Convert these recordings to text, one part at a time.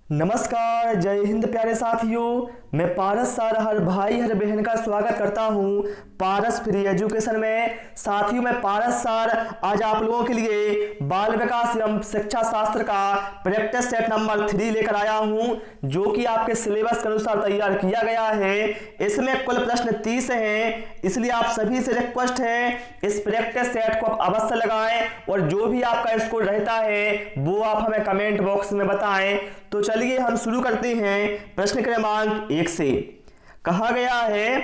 नमस्कार, जय हिंद प्यारे साथियों। मैं पारस सर हर भाई हर बहन का स्वागत करता हूं पारस फ्री एजुकेशन में। साथियों, मैं पारस सर आज आप लोगों के लिए बाल विकास एवं शिक्षा शास्त्र का प्रैक्टिस सेट नंबर 3 लेकर आया हूं, जो कि आपके सिलेबस के अनुसार तैयार किया गया है। इसमें कुल प्रश्न 30 हैं, इसलिए आप सभी से रिक्वेस्ट है इस प्रैक्टिस सेट को आप अवश्य लगाएं और जो भी आपका स्कोर रहता है वो आप हमें कमेंट बॉक्स में बताएं। तो चलिए हम शुरू करते हैं प्रश्न क्रमांक 1 से। कहा गया है,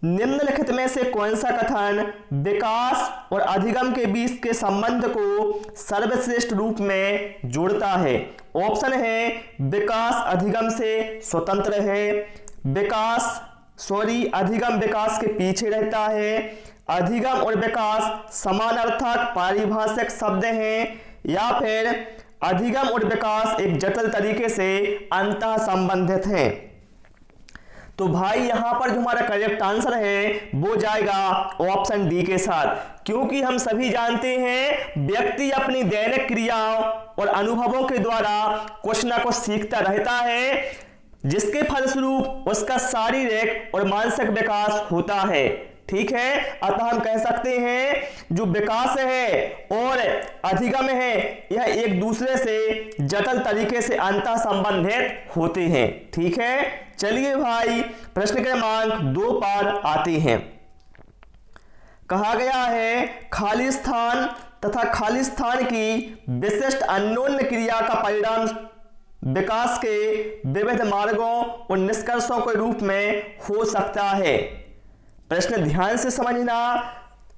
निम्नलिखित में से कौन सा कथन विकास और अधिगम के बीच के संबंध को सर्वश्रेष्ठ रूप में जोड़ता है? ऑप्शन है विकास अधिगम से स्वतंत्र है, अधिगम विकास के पीछे रहता है, अधिगम और विकास समानार्थक पारिभाषिक शब्द हैं, या फिर अधिगम और विकास एक जटिल तरीके से अंतः संबंधित हैं। तो भाई यहां पर जो हमारा करेक्ट आंसर है वो जाएगा ऑप्शन डी के साथ, क्योंकि हम सभी जानते हैं व्यक्ति अपनी दैनिक क्रियाओं और अनुभवों के द्वारा कुछ ना कुछ सीखता रहता है, जिसके फलस्वरूप उसका शारीरिक और मानसिक विकास होता है। ठीक है, अतः हम कह सकते हैं जो विकास है और अधिगम है यह एक दूसरे से जटिल तरीके से अंतः संबंधित होते हैं। ठीक है, चलिए भाई प्रश्न क्रमांक 2 पर आते हैं। कहा गया है, खाली स्थान तथा खाली स्थान की विशिष्ट अन्योन्य क्रिया का परिणाम विकास के विविध मार्गों और निष्कर्षों के रूप में हो सकता है। प्रश्न ध्यान से समझना।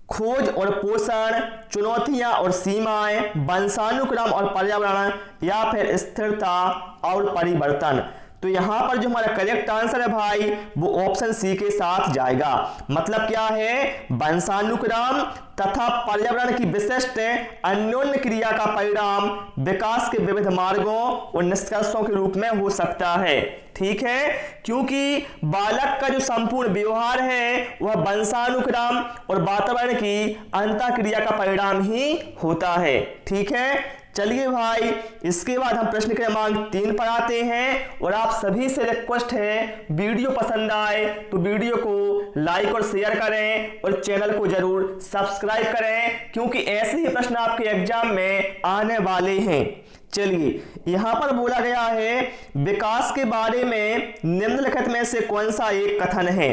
खोज और पोषण, चुनौतियां और सीमाएं, वंशानुक्रम और पर्यावरण, या फिर स्थिरता और परिवर्तन। तो यहां पर जो हमारा करेक्ट आंसर है भाई वो ऑप्शन सी के साथ जाएगा। मतलब क्या है, वंशानुक्रम तथा पर्यावरण की विशिष्ट अन्योन्य क्रिया का परिणाम विकास के विविध मार्गों और निष्कर्षों के रूप में हो सकता है। ठीक है, क्योंकि बालक का जो संपूर्ण व्यवहार है वह वंशानुक्रम और वातावरण की अंतः क्रिया का परिणाम ही होता है। ठीक है, चलिए भाई इसके बाद हम प्रश्न क्रमांक 3 पर आते हैं और आप सभी से रिक्वेस्ट है वीडियो पसंद आए तो वीडियो को लाइक और शेयर करें और चैनल को जरूर सब्सक्राइब करें, क्योंकि ऐसे ही प्रश्न आपके एग्जाम में आने वाले हैं। चलिए, यहां पर बोला गया है, विकास के बारे में निम्नलिखित में से कौन सा एक कथन है?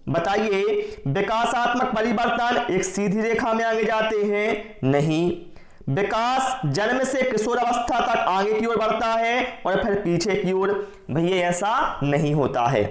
बताइए, विकासात्मक परिवर्तन एक सीधी रेखा में आगे जाते हैं? नहीं। विकास जन्म से किशोर अवस्था तक आगे की ओर बढ़ता है और फिर पीछे की ओर? भैया ऐसा नहीं होता है।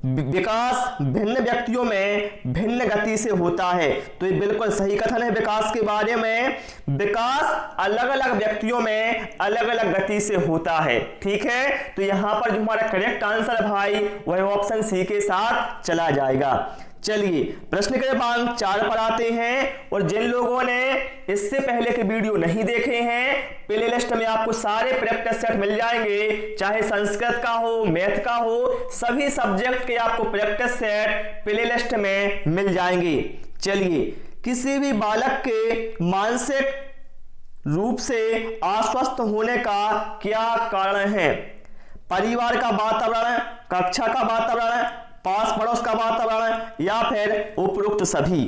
विकास भिन्न व्यक्तियों में भिन्न गति से होता है। तो ये बिल्कुल सही कथन है विकास के बारे में। विकास अलग अलग व्यक्तियों में अलग अलग गति से होता है। ठीक है, तो यहां पर जो हमारा करेक्ट आंसर भाई वह ऑप्शन सी के साथ चला जाएगा। चलिए प्रश्न क्रमांक 4 पर आते हैं, और जिन लोगों ने इससे पहले के वीडियो नहीं देखे हैं, प्ले लिस्ट में आपको सारे प्रैक्टिस सेट मिल जाएंगे, चाहे संस्कृत का हो, मैथ का हो, सभी सब्जेक्ट के आपको प्रैक्टिस सेट प्ले लिस्ट में मिल जाएंगे। चलिए, किसी भी बालक के मानसिक रूप से अस्वस्थ होने का क्या कारण है? परिवार का वातावरण, कक्षा का वातावरण, पास पड़ोस का वातावरण, या फिर उपरोक्त सभी?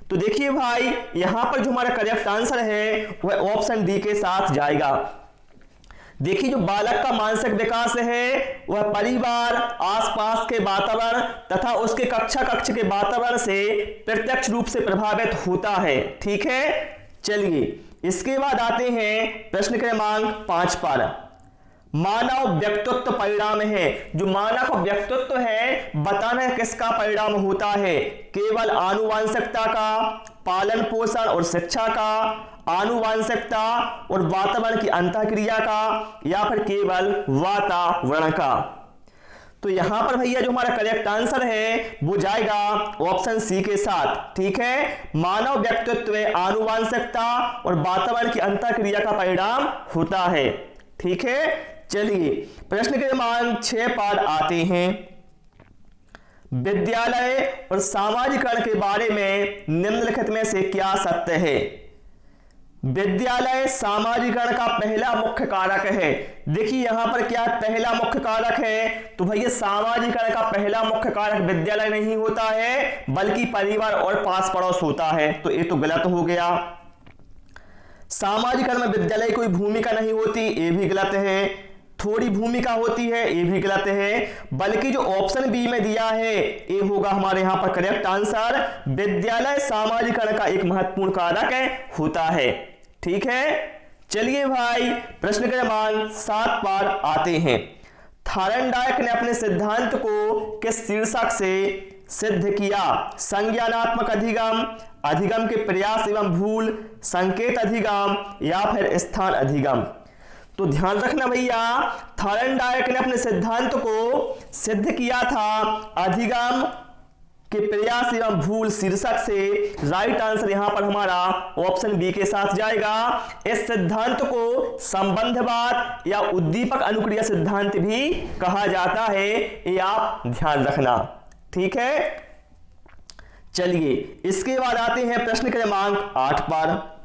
तो देखिए भाई यहां पर जो हमारा करेक्ट आंसर है वह ऑप्शन डी के साथ जाएगा। देखिए, जो बालक का मानसिक विकास है वह परिवार, आसपास के वातावरण तथा उसके कक्ष के वातावरण से प्रत्यक्ष रूप से प्रभावित होता है। ठीक है, चलिए इसके बाद आते हैं प्रश्न क्रमांक 5 पर। मानव व्यक्तित्व परिणाम है। जो मानव का व्यक्तित्व है बताना किसका परिणाम होता है? केवल आनुवंशिकता का, पालन पोषण और शिक्षा का, आनुवंशिकता और वातावरण की अंतःक्रिया का, या फिर केवल वातावरण का? तो यहां पर भैया जो हमारा करेक्ट आंसर है वो जाएगा ऑप्शन सी के साथ। ठीक है, मानव व्यक्तित्व आनुवंशिकता और वातावरण की अंतःक्रिया का परिणाम होता है। ठीक है, चलिए प्रश्न क्रमांक 6 पर आते हैं। विद्यालय और सामाजिकरण के बारे में निम्नलिखित में से क्या सत्य है? विद्यालय सामाजिकरण का पहला मुख्य कारक है। देखिए यहां पर क्या पहला मुख्य कारक है, तो भैया सामाजिकरण का पहला मुख्य कारक विद्यालय नहीं होता है बल्कि परिवार और पास पड़ोस होता है, तो ये तो गलत हो गया। सामाजिकरण में विद्यालय कोई भूमिका नहीं होती, ये भी गलत है। थोड़ी भूमिका होती है, ये भी गलत है। बल्कि जो ऑप्शन बी में दिया है ये होगा हमारे यहां पर करेक्ट आंसर। विद्यालय सामाजिकरण का एक महत्वपूर्ण कारक होता है। ठीक है, चलिए भाई प्रश्न क्रमांक 7 पर आते हैं। थायरनडायक ने अपने सिद्धांत को किस शीर्षक से सिद्ध किया? संज्ञानात्मक अधिगम, अधिगम के प्रयास एवं भूल, संकेत अधिगम या फिर स्थान अधिगम। तो ध्यान रखना भैया, थायरनडायक ने अपने सिद्धांत को सिद्ध किया था अधिगम के प्रयास एवं भूल शीर्षक से। राइट आंसर यहां पर हमारा ऑप्शन बी के साथ जाएगा। इस सिद्धांत को संबंधवाद या उद्दीपक अनुक्रिया सिद्धांत भी कहा जाता है, ये आप ध्यान रखना। ठीक है, चलिए इसके बाद आते हैं प्रश्न क्रमांक 8 पर।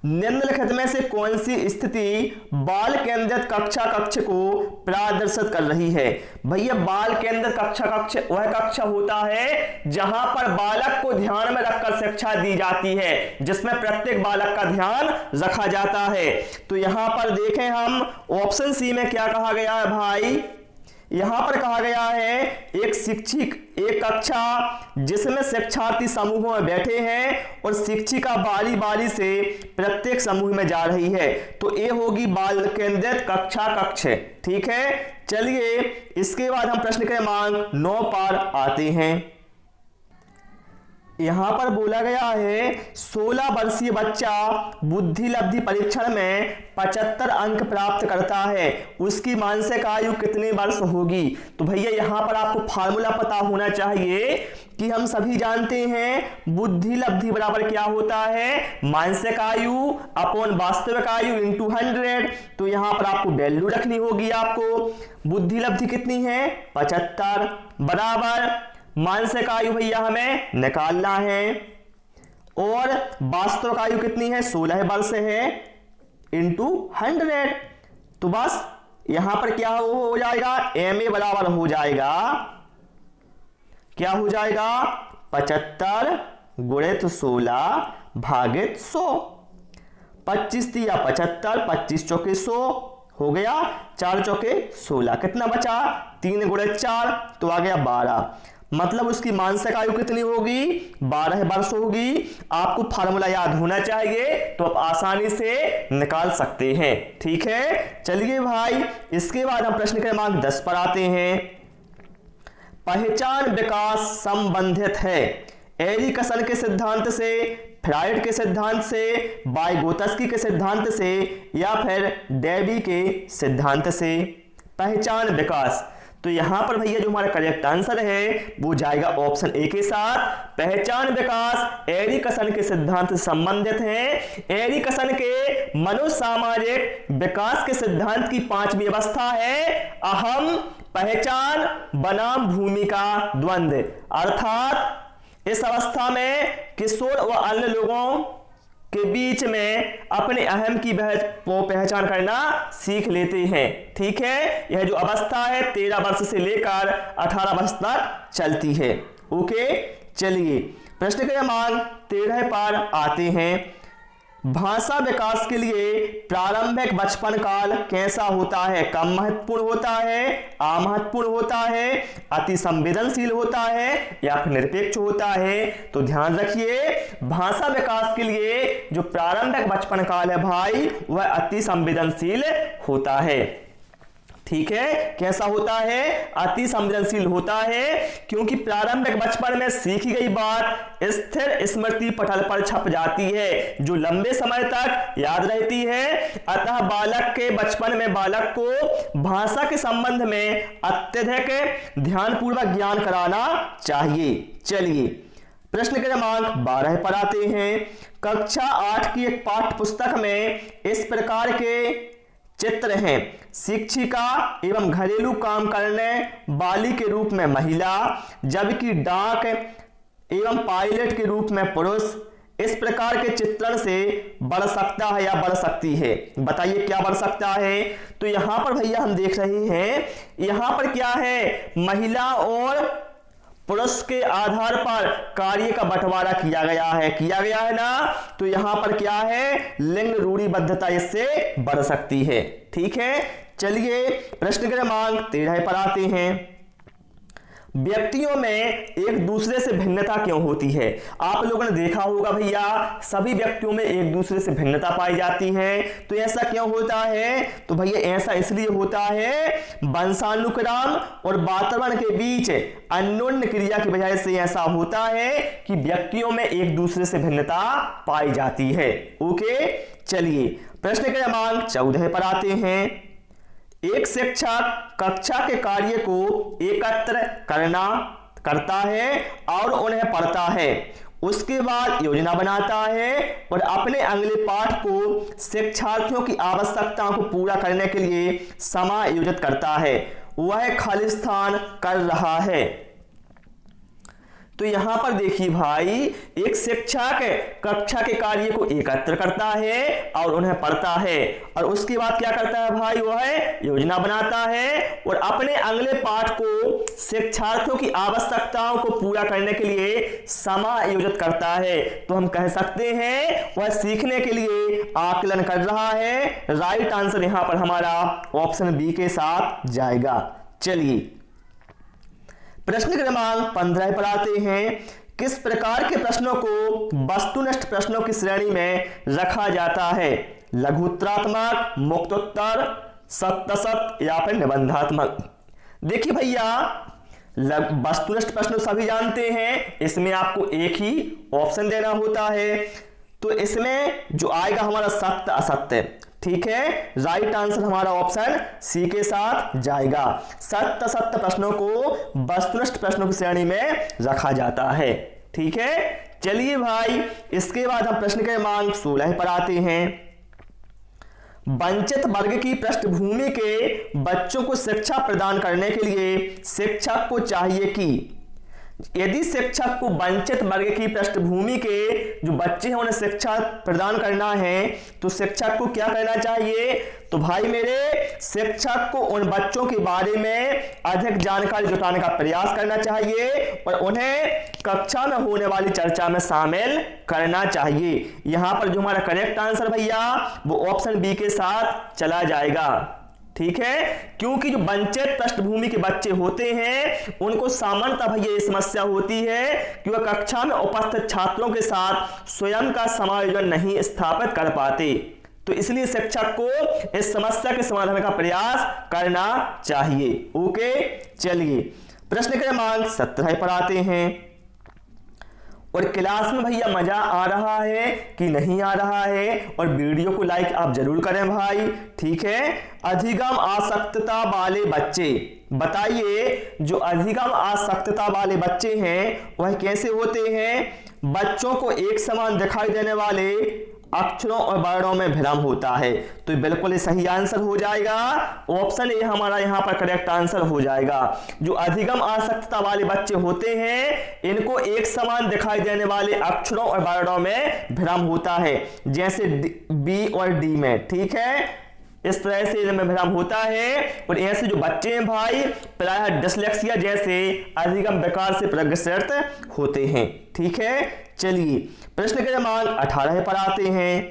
निम्नलिखित में से कौन सी स्थिति बाल केंद्रित कक्षा कक्ष को प्रदर्शित कर रही है? भैया बाल केंद्रित कक्षा कक्ष वह कक्षा होता है जहां पर बालक को ध्यान में रखकर शिक्षा दी जाती है, जिसमें प्रत्येक बालक का ध्यान रखा जाता है। तो यहां पर देखें हम ऑप्शन सी में क्या कहा गया है भाई, यहां पर कहा गया है एक शिक्षक एक कक्षा जिसमें शिक्षार्थी समूहों में बैठे हैं और शिक्षिका बारी बारी से प्रत्येक समूह में जा रही है, तो ये होगी बाल केंद्रित कक्षा कक्ष। ठीक है, चलिए इसके बाद हम प्रश्न क्रमांक 9 पर आते हैं। यहां पर बोला गया है 16 वर्षीय बच्चा बुद्धि लब्धि परीक्षण में 75 अंक प्राप्त करता है, उसकी मानसिक आयु कितने वर्ष होगी? तो भैया यहां पर आपको फार्मूला पता होना चाहिए कि हम सभी जानते हैं बुद्धि लब्धि बराबर क्या होता है, मानसिक आयु अपॉन वास्तविक आयु इंटू 100। तो यहां पर आपको वैल्यू रखनी होगी। आपको बुद्धि लब्धि कितनी है 75 बराबर मानसिक आयु भैया हमें निकालना है और वास्तविक आयु कितनी है 16 वर्ष है इंटू 100। तो बस यहां पर क्या हो जाएगा MA बराबर हो जाएगा, क्या हो जाएगा 75 गुणित 16 भागित 100। 25 या 75, 25 चौके 100 हो गया, 4 चौके 16, कितना बचा 3 गुणित 4 तो आ गया 12। मतलब उसकी मानसिक आयु कितनी होगी 12 वर्ष होगी। आपको फार्मूला याद होना चाहिए तो आप आसानी से निकाल सकते हैं। ठीक है, चलिए भाई इसके बाद हम प्रश्न क्रमांक 10 पर आते हैं। पहचान विकास संबंधित है एरिकसन के सिद्धांत से, फ्राइड के सिद्धांत से, वाइगोत्स्की के सिद्धांत से या फिर डेवी के सिद्धांत से। पहचान विकास, तो यहां पर भैया जो हमारा करेक्ट आंसर है वो जाएगा ऑप्शन ए के साथ। पहचान विकास एरिकसन के सिद्धांत से संबंधित है। एरिकसन के मनोसामाजिक विकास के सिद्धांत की 5वीं अवस्था है अहम, पहचान बनाम भूमिका द्वंद्व। अर्थात इस अवस्था में किशोर व अन्य लोगों के बीच में अपने अहम की पहचान करना सीख लेते हैं। ठीक है, यह जो अवस्था है 13 वर्ष से लेकर 18 वर्ष तक चलती है। ओके, चलिए प्रश्न क्रमांक 13 पर आते हैं। भाषा विकास के लिए प्रारंभिक बचपन काल कैसा होता है? कम महत्वपूर्ण होता है, अमहत्वपूर्ण होता है, अति संवेदनशील होता है या फिर निरपेक्ष होता है? तो ध्यान रखिए भाषा विकास के लिए जो प्रारंभिक बचपन काल है भाई वह अति संवेदनशील होता है। ठीक है, कैसा होता है अति संवेदनशील होता है क्योंकि प्रारंभिक बचपन में सीखी गई बात स्थिर स्मृति पटल पर छप जाती है जो लंबे समय तक याद रहती है। अतः बालक के बचपन में बालक को भाषा के संबंध में अत्यधिक ध्यानपूर्वक ज्ञान कराना चाहिए। चलिए प्रश्न क्रमांक 12 पर आते हैं। कक्षा 8 की एक पाठ्य पुस्तक में इस प्रकार के चित्र हैं। शिक्षिका एवं घरेलू काम करने वाली के रूप में महिला, जबकि डाक एवं पायलट के रूप में पुरुष। इस प्रकार के चित्रण से बढ़ सकता है या बढ़ सकती है? बताइए क्या बढ़ सकता है? तो यहां पर भैया हम देख रहे हैं, यहां पर क्या है, महिला और पुरुष के आधार पर कार्य का बंटवारा किया गया है ना। तो यहां पर क्या है, लिंग रूढ़िबद्धता इससे बढ़ सकती है। ठीक है, चलिए प्रश्न क्रमांक 13 पर आते हैं। व्यक्तियों में एक दूसरे से भिन्नता क्यों होती है? आप लोगों ने देखा होगा भैया, सभी व्यक्तियों में एक दूसरे से भिन्नता पाई जाती है। तो ऐसा क्यों होता है? तो भैया ऐसा इसलिए होता है, वंशानुक्रम और वातावरण के बीच अन्योन्य क्रिया की वजह से ऐसा होता है कि व्यक्तियों में एक दूसरे से भिन्नता पाई जाती है। ओके, चलिए प्रश्न क्रमांक 14 पर आते हैं। एक शिक्षक कक्षा के कार्य को एकत्र करता है और उन्हें पढ़ता है, उसके बाद योजना बनाता है और अपने अगले पाठ को शिक्षार्थियों की आवश्यकताओं को पूरा करने के लिए समायोजित करता है। वह खालिस्तान कर रहा है। तो यहां पर देखिए भाई, एक शिक्षक कक्षा के कार्य को एकत्र करता है और उन्हें पढ़ता है, और उसके बाद क्या करता है भाई, वह योजना बनाता है और अपने अगले पाठ को शिक्षार्थियों की आवश्यकताओं को पूरा करने के लिए समायोजित करता है। तो हम कह सकते हैं वह सीखने के लिए आकलन कर रहा है। राइट आंसर यहां पर हमारा ऑप्शन बी के साथ जाएगा। चलिए प्रश्न क्रमांक 15 पर आते हैं। किस प्रकार के प्रश्नों को वस्तुनिष्ठ प्रश्नों की श्रेणी में रखा जाता है? लघुत्तरात्मक, मुक्तोत्तर, सत्य या फिर निबंधात्मक? देखिए भैया, वस्तुनिष्ठ प्रश्न सभी जानते हैं, इसमें आपको एक ही ऑप्शन देना होता है। तो इसमें जो आएगा हमारा सत्य असत्य। ठीक है, राइट आंसर हमारा ऑप्शन सी के साथ जाएगा। सत्य असत्य प्रश्नों को वस्तुनिष्ठ प्रश्नों की श्रेणी में रखा जाता है। ठीक है, चलिए भाई, इसके बाद हम प्रश्न क्रमांक 16 पर आते हैं। वंचित वर्ग की पृष्ठभूमि के बच्चों को शिक्षा प्रदान करने के लिए शिक्षक को चाहिए कि यदि शिक्षक को वंचित वर्ग की पृष्ठभूमि के जो बच्चे हैं उन्हें शिक्षा प्रदान करना है, तो शिक्षक को क्या करना चाहिए? तो भाई मेरे, शिक्षक को उन बच्चों के बारे में अधिक जानकारी जुटाने का प्रयास करना चाहिए और उन्हें कक्षा में होने वाली चर्चा में शामिल करना चाहिए। यहां पर जो हमारा करेक्ट आंसर भैया वो ऑप्शन बी के साथ चला जाएगा। ठीक है, क्योंकि जो वंचित पृष्ठभूमि के बच्चे होते हैं उनको सामान्यतः भैया ये समस्या होती है कि वह कक्षा में उपस्थित छात्रों के साथ स्वयं का समायोजन नहीं स्थापित कर पाते। तो इसलिए शिक्षक को इस समस्या के समाधान का प्रयास करना चाहिए। ओके, चलिए प्रश्न क्रमांक 17 पर आते हैं। और क्लास में भैया मजा आ रहा है कि नहीं आ रहा है? और वीडियो को लाइक आप जरूर करें भाई। ठीक है, अधिगम आसक्तता वाले बच्चे, बताइए जो अधिगम आसक्तता वाले बच्चे हैं वह कैसे होते हैं? बच्चों को एक समान दिखाई देने वाले अक्षरों और वर्णों में भ्रम होता है। तो बिल्कुल सही आंसर हो जाएगा, ऑप्शन ए हमारा यहाँ पर करेक्ट आंसर हो जाएगा। जो अधिगम आसक्तता वाले बच्चे होते हैं इनको एक समान दिखाई देने वाले अक्षरों और वर्णों में भ्रम होता है, जैसे बी और डी में। ठीक है, इस तरह से इनमें भ्रम होता है। और ऐसे जो बच्चे हैं भाई प्रायः डिसलेक्सिया जैसे अधिगम विकार से प्रग्रस्त होते हैं। ठीक है, चलिए प्रश्न क्रमांक 18 पर आते हैं।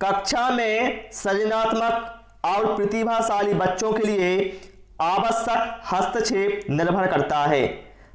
कक्षा में सृजनात्मक और प्रतिभाशाली बच्चों के लिए आवश्यक हस्तक्षेप निर्भर करता है।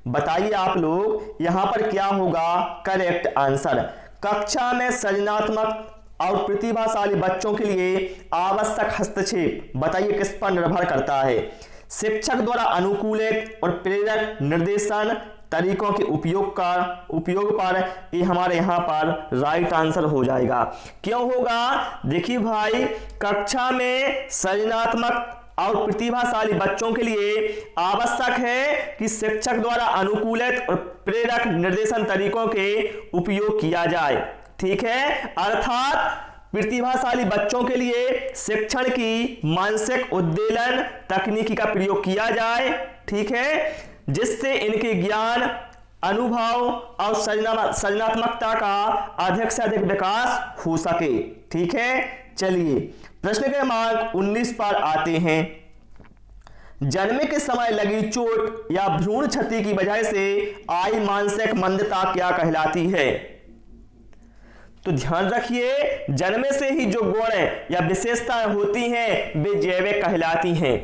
बताइए आप लोग यहां पर क्या होगा करेक्ट आंसर? कक्षा में सृजनात्मक और प्रतिभाशाली बच्चों के लिए आवश्यक हस्तक्षेप, बताइए किस पर निर्भर करता है? शिक्षक द्वारा अनुकूलित और प्रेरक निर्देशन तरीकों के उपयोग पर ये हमारे यहाँ पर राइट आंसर हो जाएगा। क्यों होगा? देखिए भाई, कक्षा में सृजनात्मक और प्रतिभाशाली बच्चों के लिए आवश्यक है कि शिक्षक द्वारा अनुकूलित और प्रेरक निर्देशन तरीकों के उपयोग किया जाए। ठीक है, अर्थात प्रतिभाशाली बच्चों के लिए शिक्षण की मानसिक उद्वेलन तकनीकी का प्रयोग किया जाए। ठीक है, जिससे इनके ज्ञान अनुभव और सृजनात्मकता का अधिक से अधिक विकास हो सके। ठीक है, चलिए प्रश्न क्रमांक 19 पर आते हैं। जन्म के समय लगी चोट या भ्रूण क्षति की वजह से आई मानसिक मंदता क्या कहलाती है? तो ध्यान रखिए, जन्म से ही जो गुण या विशेषताएं होती हैं वे जैविक कहलाती हैं।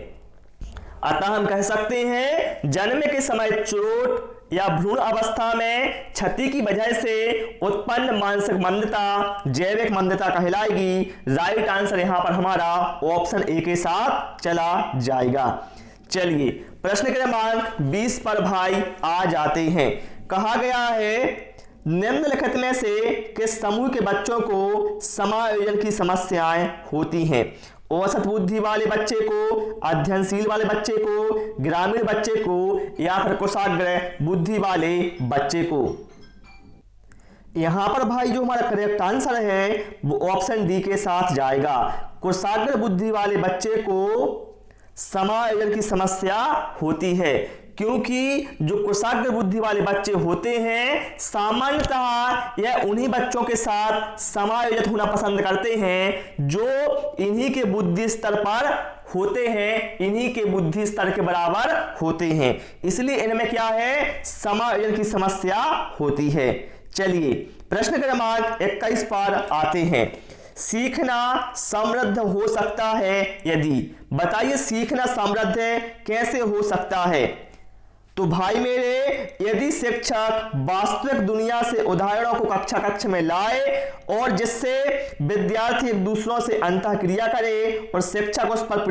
अतः हम कह सकते हैं जन्म के समय चोट या भ्रूण अवस्था में क्षति की वजह से उत्पन्न मानसिक मंदता जैविक मंदता कहलाएगी। राइट आंसर यहां पर हमारा ऑप्शन ए के साथ चला जाएगा। चलिए प्रश्न क्रमांक 20 पर भाई आ जाते हैं। कहा गया है निम्नलिखित में से किस समूह के बच्चों को समायोजन की समस्याएं होती हैं? औसत बुद्धि वाले बच्चे को, अध्ययनशील वाले बच्चे को, ग्रामीण बच्चे को या फिर कुशाग्र बुद्धि वाले बच्चे को। यहां पर भाई जो हमारा करेक्ट आंसर है वो ऑप्शन डी के साथ जाएगा। कुशाग्र बुद्धि वाले बच्चे को समायोजन की समस्या होती है, क्योंकि जो कुशाग्र बुद्धि वाले बच्चे होते हैं सामान्यतः यह उन्हीं बच्चों के साथ समायोजित होना पसंद करते हैं जो इन्हीं के बुद्धि स्तर पर होते हैं, इन्हीं के बुद्धि स्तर के बराबर होते हैं, इसलिए इनमें क्या है समायोजन की समस्या होती है। चलिए प्रश्न क्रमांक 21 पर आते हैं। सीखना समृद्ध हो सकता है यदि, बताइए सीखना समृद्ध कैसे हो सकता है? तो भाई मेरे, यदि शिक्षक वास्तविक दुनिया से उदाहरणों को कक्षा में लाए और जिससे विद्यार्थी एक दूसरों से अंतःक्रिया करे और शिक्षक उस पर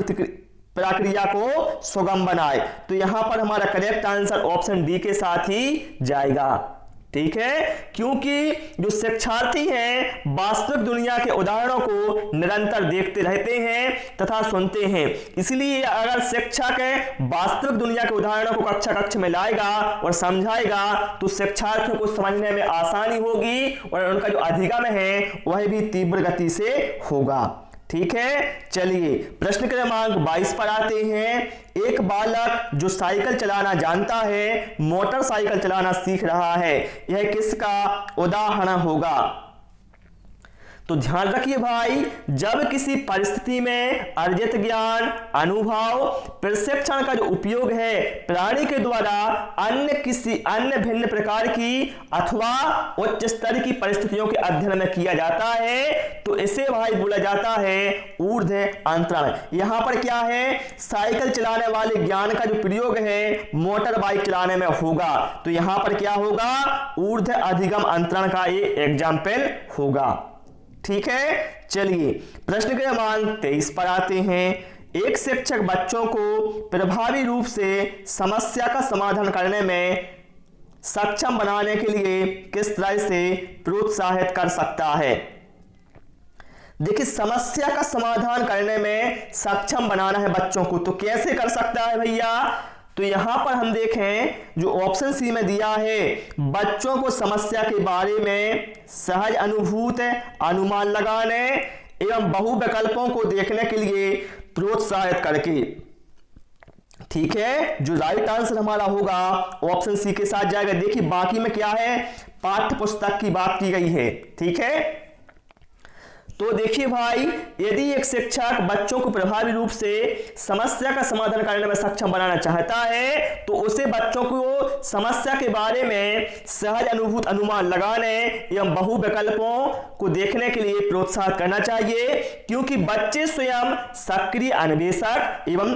प्रक्रिया को सुगम बनाए, तो यहां पर हमारा करेक्ट आंसर ऑप्शन डी के साथ ही जाएगा। ठीक है, क्योंकि जो शिक्षार्थी हैं वास्तविक दुनिया के उदाहरणों को निरंतर देखते रहते हैं तथा सुनते हैं, इसलिए अगर शिक्षक वास्तविक दुनिया के उदाहरणों को कक्षा में लाएगा और समझाएगा तो शिक्षार्थियों को समझने में आसानी होगी और उनका जो अधिगम है वह भी तीव्र गति से होगा। ठीक है, चलिए प्रश्न क्रमांक 22 पर आते हैं। एक बालक जो साइकिल चलाना जानता है मोटरसाइकिल चलाना सीख रहा है, यह किसका उदाहरण होगा? तो ध्यान रखिए भाई, जब किसी परिस्थिति में अर्जित ज्ञान, अनुभव, प्रशिक्षण का जो उपयोग है प्राणी के द्वारा अन्य भिन्न प्रकार की अथवा उच्च स्तर की परिस्थितियों के अध्ययन में किया जाता है, तो इसे भाई बोला जाता है ऊर्ध्व अंतरण। यहां पर क्या है, साइकिल चलाने वाले ज्ञान का जो प्रयोग है मोटर बाइक चलाने में होगा, तो यहां पर क्या होगा, ऊर्ध्व अधिगम अंतरण का ये एग्जाम्पल होगा। ठीक है, चलिए प्रश्न क्रमांक 23 पर आते हैं। एक शिक्षक बच्चों को प्रभावी रूप से समस्या का समाधान करने में सक्षम बनाने के लिए किस तरह से प्रोत्साहित कर सकता है? देखिए, समस्या का समाधान करने में सक्षम बनाना है बच्चों को, तो कैसे कर सकता है भैया? तो यहां पर हम देखें जो ऑप्शन सी में दिया है, बच्चों को समस्या के बारे में सहज अनुभूत अनुमान लगाने एवं बहु विकल्पों को देखने के लिए प्रोत्साहित करके। ठीक है, जो राइट आंसर हमारा होगा ऑप्शन सी के साथ जाएगा। देखिए बाकी में क्या है, पाठ्य पुस्तक की बात की गई है। ठीक है, तो देखिए भाई, यदि एक शिक्षक बच्चों को प्रभावी रूप से समस्या का समाधान करने में सक्षम बनाना चाहता है तो उसे बच्चों को समस्या के बारे में सहज अनुभूत अनुमान लगाने एवं बहु विकल्पों को देखने के लिए प्रोत्साहित करना चाहिए, क्योंकि बच्चे स्वयं सक्रिय अन्वेषक एवं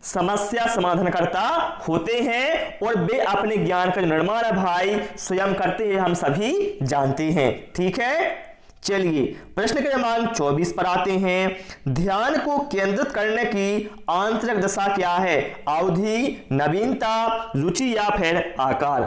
समस्या समाधानकर्ता होते हैं और वे अपने ज्ञान का निर्माण भाई स्वयं करते हैं, हम सभी जानते हैं। ठीक है, चलिए प्रश्न क्रमांक 24 पर आते हैं। ध्यान को केंद्रित करने की आंतरिक दशा क्या है? अवधि, नवीनता, रुचि या फिर आकार?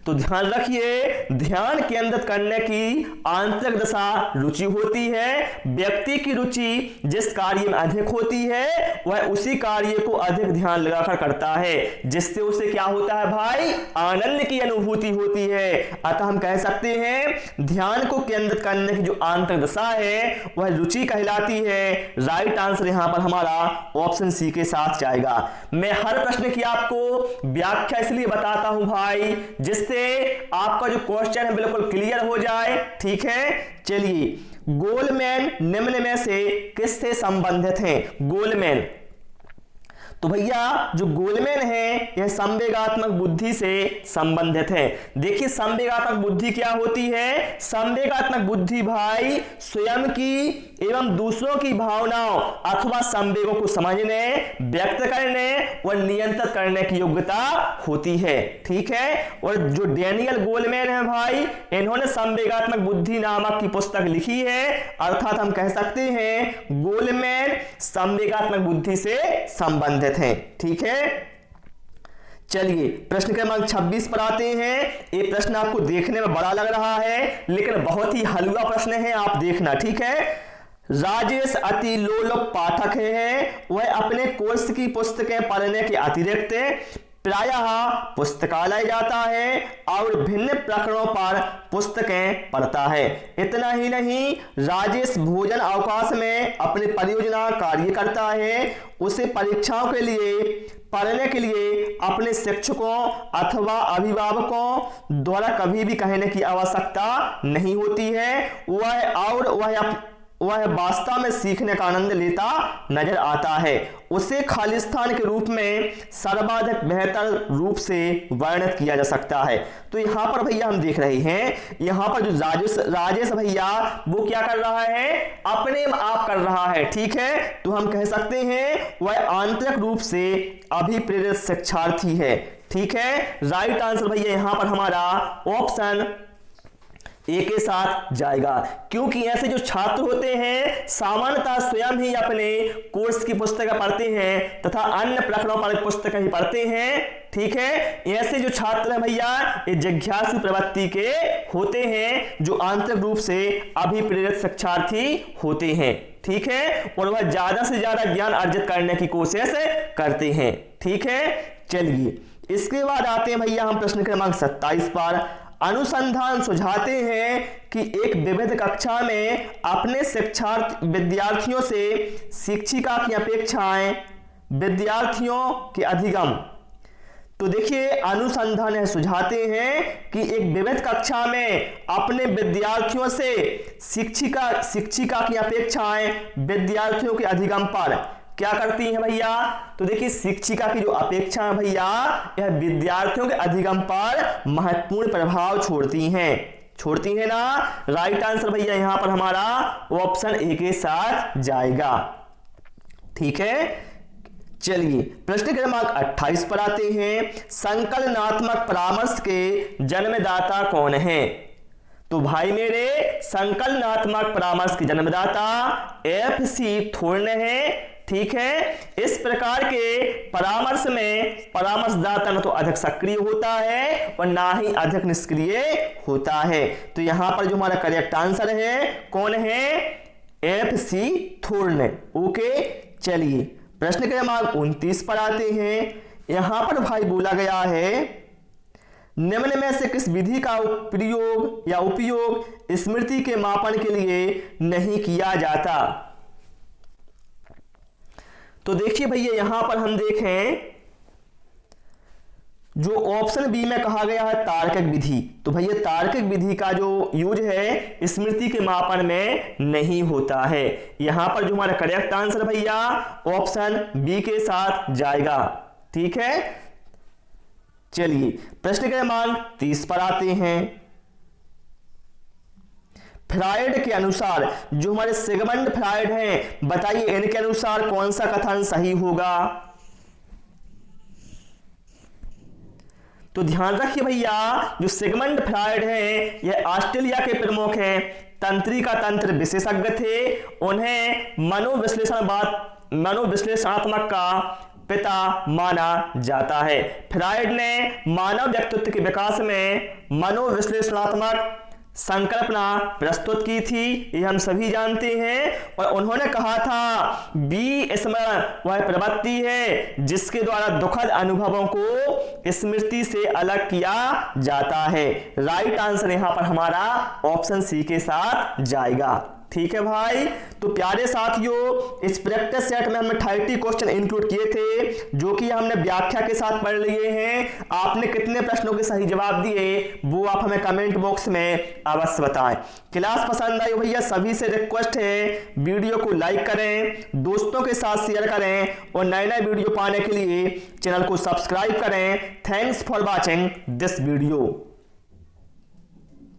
तो ध्यान रखिए, ध्यान केंद्रित करने की आंतरिक दशा रुचि होती है। व्यक्ति की रुचि जिस कार्य में अधिक होती है वह उसी कार्य को अधिक ध्यान लगाकर करता है, जिससे उसे क्या होता है भाई, आनंद की अनुभूति होती है। अतः हम कह सकते हैं ध्यान को केंद्रित करने की जो आंतरिक दशा है वह रुचि कहलाती है। राइट आंसर यहां पर हमारा ऑप्शन सी के साथ जाएगा। मैं हर प्रश्न की आपको व्याख्या इसलिए बताता हूं भाई, जिससे आपका जो क्वेश्चन है बिल्कुल क्लियर हो जाए। ठीक है, चलिए, गोलमैन निम्न में से किससे संबंधित हैं? गोलमैन, तो भैया जो गोलमैन है यह संवेगात्मक बुद्धि से संबंधित है। देखिए संवेगात्मक बुद्धि क्या होती है? संवेगात्मक बुद्धि भाई स्वयं की एवं दूसरों की भावनाओं अथवा संवेगों को समझने, व्यक्त करने और नियंत्रित करने की योग्यता होती है। ठीक है, और जो डैनियल गोलमैन है भाई, इन्होंने संवेगात्मक बुद्धि नामक की पुस्तक लिखी है। अर्थात हम कह सकते हैं गोलमैन संवेगात्मक बुद्धि से संबंधित हैं। ठीक है, चलिए प्रश्न क्रमांक 26 पर आते हैं। ये प्रश्न आपको देखने में बड़ा लग रहा है लेकिन बहुत ही हलवा प्रश्न है, आप देखना। ठीक है, राजेश अति लोलुप पाठक है। वह अपने कोर्स की पुस्तकें पढ़ने के अतिरिक्त प्रायः पुस्तकालय जाता है और भिन्न प्रकरणों पर पुस्तकें पढ़ता है। इतना ही नहीं, राजेश भोजन अवकाश में अपनी परियोजना कार्य करता है। उसे परीक्षाओं के लिए पढ़ने के लिए अपने शिक्षकों अथवा अभिभावकों द्वारा कभी भी कहने की आवश्यकता नहीं होती है। वह वास्तव में सीखने का आनंद लेता नजर आता है। उसे खालिस्तान के रूप में सर्वाधिक बेहतर रूप से वर्णित किया जा सकता है। तो यहां पर भैया हम देख रहे हैं, यहां पर जो राजेश भैया वो क्या कर रहा है, अपने आप कर रहा है। ठीक है, तो हम कह सकते हैं वह आंतरिक रूप से अभिप्रेरित शिक्षार्थी है। ठीक है, राइट आंसर भैया यहां पर हमारा ऑप्शन ए के साथ जाएगा, क्योंकि ऐसे जो छात्र होते हैं सामान्यतः स्वयं ही अपने कोर्स की पुस्तकें पढ़ते हैं तथा अन्य प्रकरणों पर पुस्तकें ही पढ़ते हैं। ठीक है, ऐसे जो छात्र हैं भैया ये जिज्ञासु प्रवृत्ति के होते हैं, जो आंतरिक रूप से अभिप्रेरित शिक्षार्थी होते हैं। ठीक है, और वह ज्यादा से ज्यादा ज्ञान अर्जित करने की कोशिश करते हैं। ठीक है, चलिए इसके बाद आते हैं भैया हम प्रश्न क्रमांक 27 पर। अनुसंधान सुझाते हैं कि एक विविध कक्षा में अपने विद्यार्थियों से शिक्षिका की अपेक्षाएं विद्यार्थियों के अधिगम। तो देखिए अनुसंधान सुझाते हैं कि एक विविध कक्षा में अपने विद्यार्थियों से शिक्षिका की अपेक्षाएं विद्यार्थियों के अधिगम पर क्या करती हैं भैया? तो देखिए शिक्षिका की जो अपेक्षा है भैया यह विद्यार्थियों के अधिगम पर महत्वपूर्ण प्रभाव छोड़ती हैं ना। राइट आंसर भैया यहां पर हमारा ऑप्शन ए के साथ जाएगा। ठीक है, चलिए प्रश्न क्रमांक 28 पर आते हैं। संकलनात्मक परामर्श के जन्मदाता कौन है? तो भाई मेरे संकलनात्मक परामर्श के जन्मदाता एफ.सी. थोर्न है। ठीक है, इस प्रकार के परामर्श में परामर्शदाता न तो अधिक सक्रिय होता है और ना ही अधिक निष्क्रिय होता है। तो यहां पर जो हमारा करेक्ट आंसर है कौन है? एफ.सी. थोर्न। ओके, चलिए प्रश्न क्रमांक 29 पर आते हैं। यहां पर भाई बोला गया है निम्न में से किस विधि का प्रयोग या उपयोग स्मृति के मापन के लिए नहीं किया जाता? तो देखिए भैया यहां पर हम देखें जो ऑप्शन बी में कहा गया है तार्किक विधि, तो भैया तार्किक विधि का जो यूज है स्मृति के मापन में नहीं होता है। यहां पर जो हमारा करेक्ट आंसर भैया ऑप्शन बी के साथ जाएगा। ठीक है, चलिए प्रश्न क्रमांक 30 पर आते हैं। फ्रायड के अनुसार, जो हमारे सिगमंड फ्रायड हैं, बताइए इनके अनुसार कौन सा कथन सही होगा? तो ध्यान रखिए भैया जो सिगमंड फ्रायड हैं यह ऑस्ट्रेलिया के प्रमुख हैं, तंत्रिका तंत्र विशेषज्ञ थे। उन्हें मनोविश्लेषणात्मक का पिता माना जाता है। फ्रायड ने मानव व्यक्तित्व के विकास में मनोविश्लेषणात्मक संकल्पना प्रस्तुत की थी, ये हम सभी जानते हैं। और उन्होंने कहा था विस्मरण वह प्रवृत्ति है जिसके द्वारा दुखद अनुभवों को स्मृति से अलग किया जाता है। राइट आंसर यहां पर हमारा ऑप्शन सी के साथ जाएगा। ठीक है भाई, तो प्यारे साथियों इस प्रैक्टिस सेट में हमने 30 क्वेश्चन इंक्लूड किए थे जो कि हमने व्याख्या के साथ पढ़ लिए हैं। आपने कितने प्रश्नों के सही जवाब दिए वो आप हमें कमेंट बॉक्स में अवश्य बताएं। क्लास पसंद आई भैया सभी से रिक्वेस्ट है वीडियो को लाइक करें, दोस्तों के साथ शेयर करें और नए नए वीडियो पाने के लिए चैनल को सब्सक्राइब करें। Thanks for watching this video.